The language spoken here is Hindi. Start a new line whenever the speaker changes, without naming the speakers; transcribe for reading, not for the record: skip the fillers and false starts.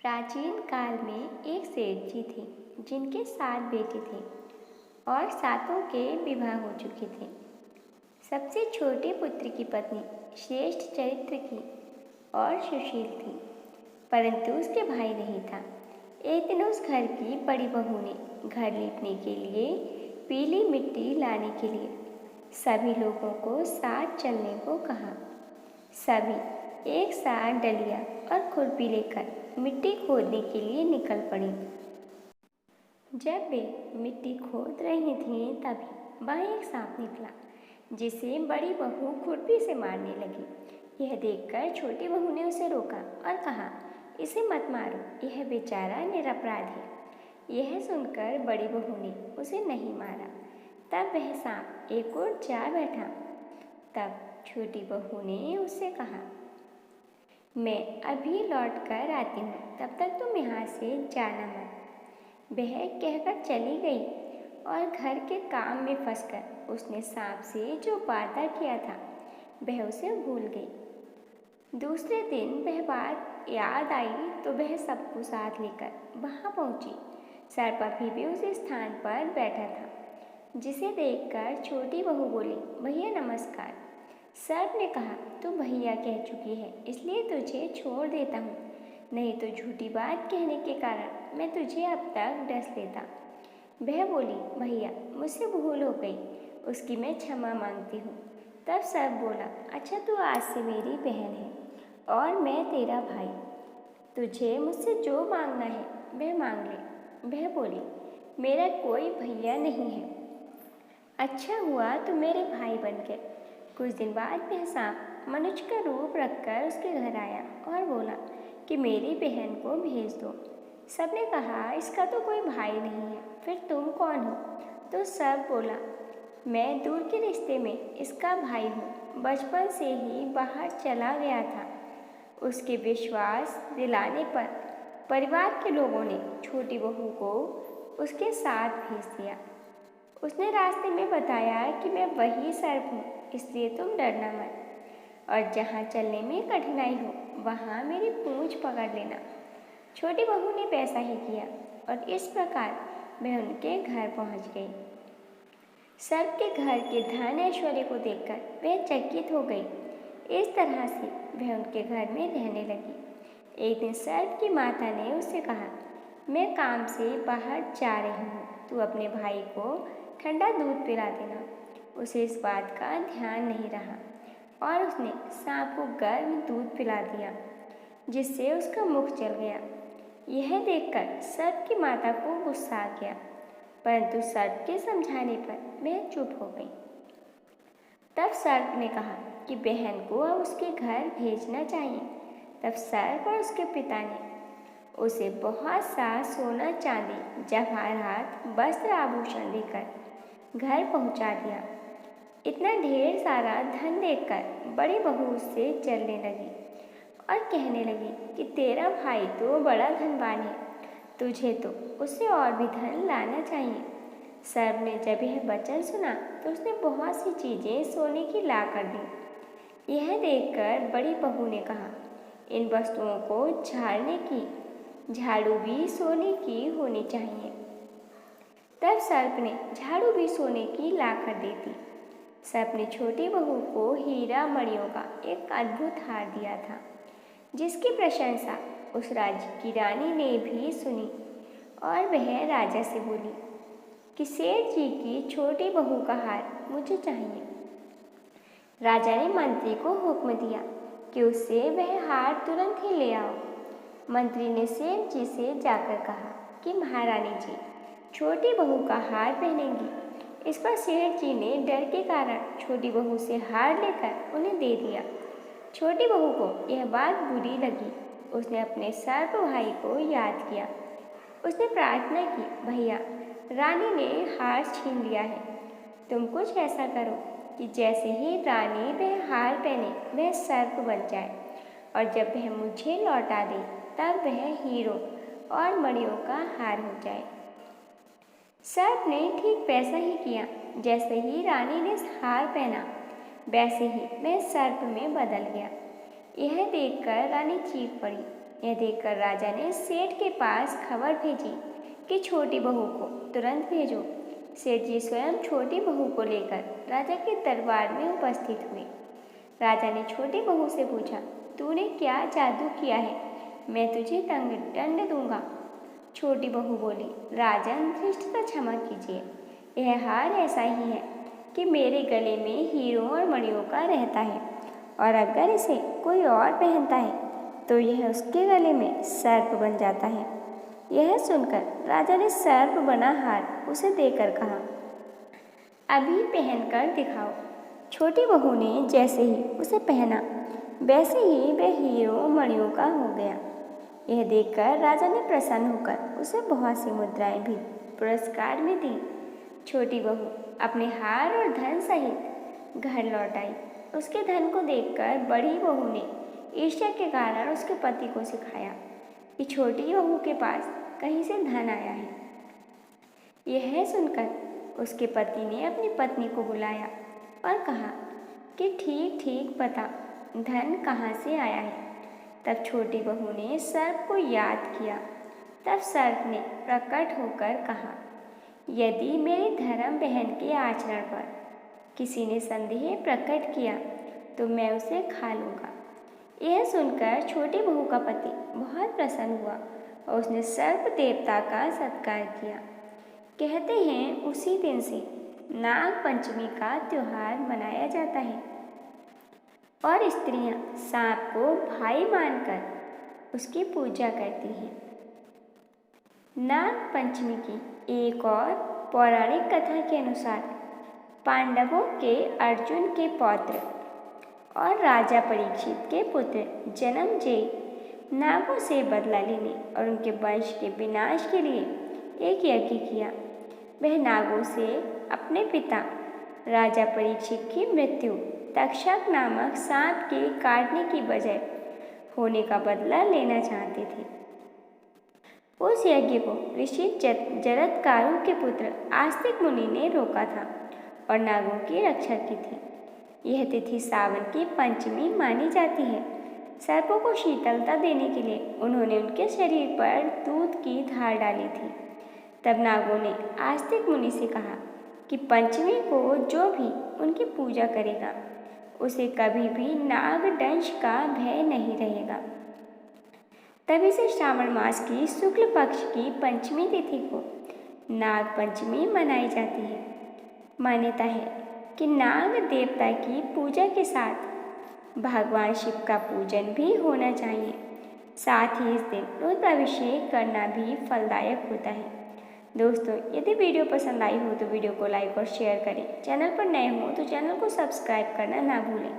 प्राचीन काल में एक सेठ जी थे जिनके 7 बेटे थे और सातों के विवाह हो चुके थे। सबसे छोटे पुत्र की पत्नी श्रेष्ठ चरित्र की और सुशील थी, परंतु उसके भाई नहीं था। एक दिन उस घर की बड़ी बहू ने घर लीपने के लिए पीली मिट्टी लाने के लिए सभी लोगों को साथ चलने को कहा। सभी एक साथ डलिया और खुरपी लेकर मिट्टी खोदने के लिए निकल पड़ी। जब वे मिट्टी खोद रही थीं तभी वहाँ एक सांप निकला, जिसे बड़ी बहू खुरपी से मारने लगी। यह देखकर छोटी बहू ने उसे रोका और कहा, इसे मत मारो, यह बेचारा निरपराध है। यह सुनकर बड़ी बहू ने उसे नहीं मारा। तब वह सांप एक ओर जा बैठा। तब छोटी बहू ने उससे कहा, मैं अभी लौट कर आती हूँ, तब तक तुम यहाँ से जाना मत। वह कहकर चली गई और घर के काम में फंसकर उसने सांप से जो वादा किया था वह उसे भूल गई। दूसरे दिन वह बात याद आई तो वह सबको साथ लेकर वहाँ पहुँची। सर्प अभी भी उस स्थान पर बैठा था, जिसे देखकर छोटी बहू बोली, भैया नमस्कार। सर्प ने कहा, तू भैया कह चुकी है इसलिए तुझे छोड़ देता हूँ, नहीं तो झूठी बात कहने के कारण मैं तुझे अब तक डस लेता। वह बोली, भैया मुझसे भूल हो गई, उसकी मैं क्षमा मांगती हूँ। तब सर्प बोला, अच्छा तू आज से मेरी बहन है और मैं तेरा भाई, तुझे मुझसे जो मांगना है वह मांग ले। वह बोली, मेरा कोई भैया नहीं है, अच्छा हुआ तो मेरे भाई बन गए। कुछ दिन बाद वह सांप मनुष्य का रूप रखकर उसके घर आया और बोला कि मेरी बहन को भेज दो। सबने कहा, इसका तो कोई भाई नहीं है, फिर तुम कौन हो? तो सर्प बोला, मैं दूर के रिश्ते में इसका भाई हूँ, बचपन से ही बाहर चला गया था। उसके विश्वास दिलाने पर परिवार के लोगों ने छोटी बहू को उसके साथ भेज दिया। उसने रास्ते में बताया कि मैं वही सर्प हूँ, इसलिए तुम डरना मत, और जहाँ चलने में कठिनाई हो वहाँ मेरी पूंछ पकड़ लेना। छोटी बहू ने वैसा ही किया और इस प्रकार वह उनके घर पहुँच गई। सर्प के घर के धन ऐश्वर्य को देखकर वह चकित हो गई। इस तरह से वह उनके घर में रहने लगी। एक दिन सर्प की माता ने उससे कहा, मैं काम से बाहर जा रही हूँ, तू अपने भाई को ठंडा दूध पिला देना। उसे इस बात का ध्यान नहीं रहा और उसने सांप को गर्म दूध पिला दिया, जिससे उसका मुख जल गया। यह देखकर सर्प की माता को गुस्सा आ गया, परंतु सर्प के समझाने पर वह चुप हो गई। तब सर्प ने कहा कि बहन को अब उसके घर भेजना चाहिए। तब सर्प और उसके पिता ने उसे बहुत सा सोना चांदी जवाहरात वस्त्र आभूषण देकर घर पहुंचा दिया। इतना ढेर सारा धन देखकर बड़ी बहू उससे जलने लगी और कहने लगी कि तेरा भाई तो बड़ा धनवान है, तुझे तो उससे और भी धन लाना चाहिए। सर्प ने जब यह वचन सुना तो उसने बहुत सी चीज़ें सोने की ला कर दी। यह देखकर बड़ी बहू ने कहा, इन वस्तुओं को झाड़ने की झाड़ू भी सोने की होनी चाहिए। तब सर्प ने झाड़ू भी सोने की ला कर दे दी। सर्प ने छोटी बहू को हीरा मणियों का एक अद्भुत हार दिया था, जिसकी प्रशंसा उस राज्य की रानी ने भी सुनी और वह राजा से बोली कि सेठ जी की छोटी बहू का हार मुझे चाहिए। राजा ने मंत्री को हुक्म दिया कि उससे वह हार तुरंत ही ले आओ। मंत्री ने सेठ जी से जाकर कहा कि महारानी जी छोटी बहू का हार पहनेंगी। इस पर सेठ जी ने डर के कारण छोटी बहू से हार लेकर उन्हें दे दिया। छोटी बहू को यह बात बुरी लगी। उसने अपने सर्प भाई को याद किया। उसने प्रार्थना की, भैया रानी ने हार छीन लिया है, तुम कुछ ऐसा करो कि जैसे ही रानी वह हार पहने वह सर्प बन जाए, और जब वह मुझे लौटा दे तब वह हीरों और मणियों का हार हो जाए। सर्प ने ठीक वैसा ही किया। जैसे ही रानी ने हार पहना वैसे ही वह सर्प में बदल गया। यह देखकर रानी चीख पड़ी यह देखकर राजा ने सेठ के पास खबर भेजी कि छोटी बहू को तुरंत भेजो। सेठ जी स्वयं छोटी बहू को लेकर राजा के दरबार में उपस्थित हुए। राजा ने छोटी बहू से पूछा, तूने क्या जादू किया है? मैं तुझे दंड दूंगा। छोटी बहू बोली, राजन धृष्टता क्षमा कीजिए, यह हार ऐसा ही है कि मेरे गले में हीरों और मणियों का रहता है, और अगर इसे कोई और पहनता है तो यह उसके गले में सर्प बन जाता है। यह सुनकर राजा ने सर्प बना हार उसे देकर कहा, अभी पहनकर दिखाओ। छोटी बहू ने जैसे ही उसे पहना वैसे ही वह हीरों मणियों का हो गया। यह देखकर राजा ने प्रसन्न होकर उसे बहुत सी मुद्राएं भी पुरस्कार में दी। छोटी बहू अपने हार और धन सहित घर लौट आई। उसके धन को देखकर बड़ी बहू ने ईर्ष्या के कारण उसके पति को सिखाया कि छोटी बहू के पास कहीं से धन आया है। यह सुनकर उसके पति ने अपनी पत्नी को बुलाया और कहा कि ठीक ठीक बता, धन कहाँ से आया है। तब छोटी बहू ने सर्प को याद किया। तब सर्प ने प्रकट होकर कहा, यदि मेरी धर्म बहन के आचरण पर किसी ने संदेह प्रकट किया तो मैं उसे खा लूँगा। यह सुनकर छोटी बहू का पति बहुत प्रसन्न हुआ और उसने सर्प देवता का सत्कार किया। कहते हैं उसी दिन से नाग पंचमी का त्योहार मनाया जाता है और स्त्रियां सांप को भाई मानकर उसकी पूजा करती हैं। नाग पंचमी की एक और पौराणिक कथा के अनुसार पांडवों के अर्जुन के पौत्र और राजा परीक्षित के पुत्र जन्मेजय नागों से बदला लेने और उनके वंश के विनाश के लिए एक यज्ञ किया। वह नागों से अपने पिता राजा परीक्षित की मृत्यु तक्षक नामक सांप के काटने की वजह होने का बदला लेना चाहते थे। उस यज्ञ को ऋषि जरत्कारु के पुत्र आस्तिक मुनि ने रोका था और नागों की रक्षा की थी। यह तिथि सावन की पंचमी मानी जाती है। सर्पों को शीतलता देने के लिए उन्होंने उनके शरीर पर दूध की धार डाली थी। तब नागों ने आस्तिक मुनि से कहा कि पंचमी को जो भी उनकी पूजा करेगा उसे कभी भी नाग दंश का भय नहीं रहेगा। तभी से श्रावण मास की शुक्ल पक्ष की पंचमी तिथि को नाग पंचमी मनाई जाती है। मान्यता है कि नाग देवता की पूजा के साथ भगवान शिव का पूजन भी होना चाहिए। साथ ही इस दिन रुद्राभिषेक करना भी फलदायक होता है। दोस्तों, यदि वीडियो पसंद आई हो तो वीडियो को लाइक और शेयर करें। चैनल पर नए हो तो चैनल को सब्सक्राइब करना ना भूलें।